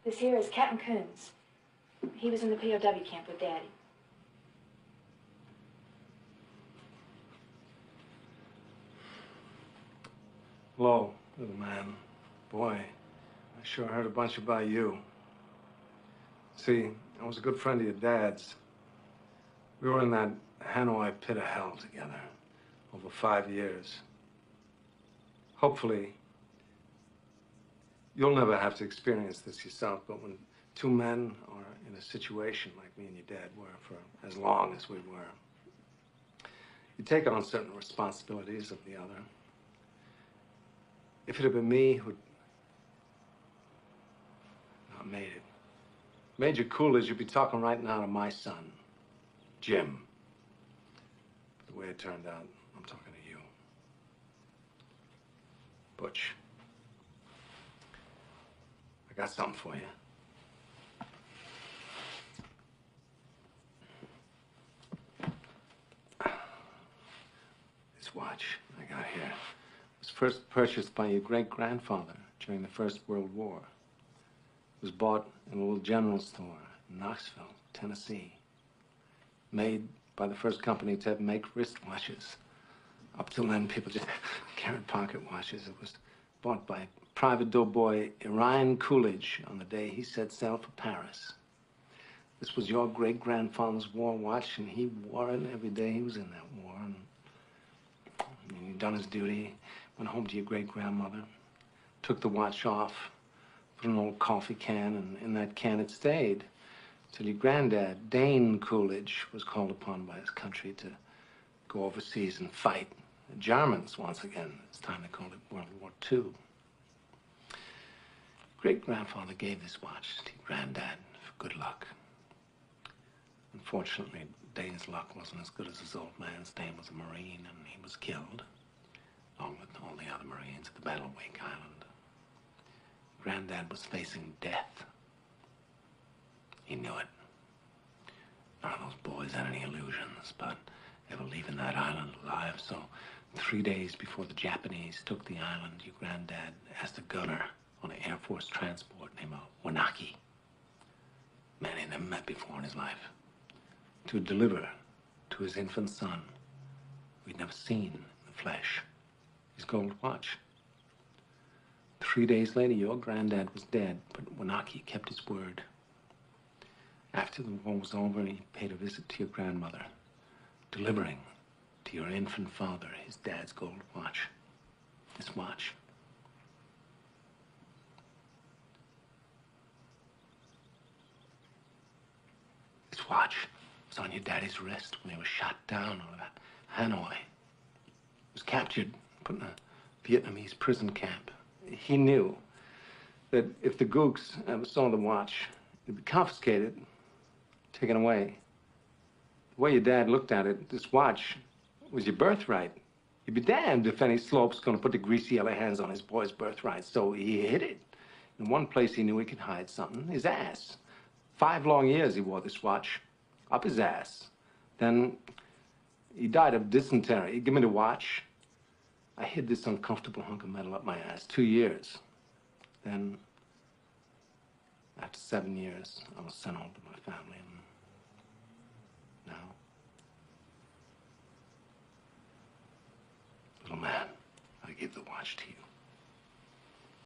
This here is Captain Coons. He was in the POW camp with Daddy. Hello, little man. Boy, I sure heard a bunch about you. See, I was a good friend of your dad's. We were in that Hanoi pit of hell together over 5 years. Hopefully, you'll never have to experience this yourself, but when two men are in a situation like me and your dad were for as long as we were, you take on certain responsibilities of the other. If it had been me who'd not made it, Major Coolidge, you'd be talking right now to my son, Jim. But the way it turned out, I'm talking to you. Butch, I got something for you. This watch I got here was first purchased by your great-grandfather during the First World War. It was bought in a little general store in Knoxville, Tennessee. Made by the first company to make wristwatches. Up till then, people just carried pocket watches. It was bought by private doughboy Orion Coolidge on the day he set sail for Paris. This was your great-grandfather's war watch, and he wore it every day he was in that war. And he'd done his duty, went home to your great-grandmother, took the watch off, put an old coffee can, and in that can it stayed till your granddad, Dane Coolidge, was called upon by his country to go overseas and fight the Germans once again. This time they called it World War II. Great-grandfather gave this watch to your granddad for good luck. Unfortunately, Dane's luck wasn't as good as his old man's. Dane was a Marine, and he was killed, along with all the other Marines at the Battle of Wake Island. Granddad was facing death. He knew it. None of those boys had any illusions about ever leaving that island alive, so 3 days before the Japanese took the island, your granddad asked a gunner on an Air Force transport named Wanaki, man he'd never met before in his life, to deliver to his infant son, who he'd never seen in the flesh, his gold watch. 3 days later, your granddad was dead, but Wanaki kept his word. After the war was over, he paid a visit to your grandmother, delivering to your infant father his dad's gold watch. This watch. This watch was on your daddy's wrist when he was shot down over Hanoi. He was captured, put in a Vietnamese prison camp. He knew that if the gooks ever saw the watch, it'd be confiscated, taken away. The way your dad looked at it, this watch was your birthright. You'd be damned if any slope's gonna put the greasy yellow hands on his boy's birthright, so he hid it. In one place he knew he could hide something, his ass. 5 long years he wore this watch, up his ass. Then he died of dysentery. Give me the watch. I hid this uncomfortable hunk of metal up my ass 2 years. Then, after 7 years, I was sent home to my family, and now, little man, I give the watch to you.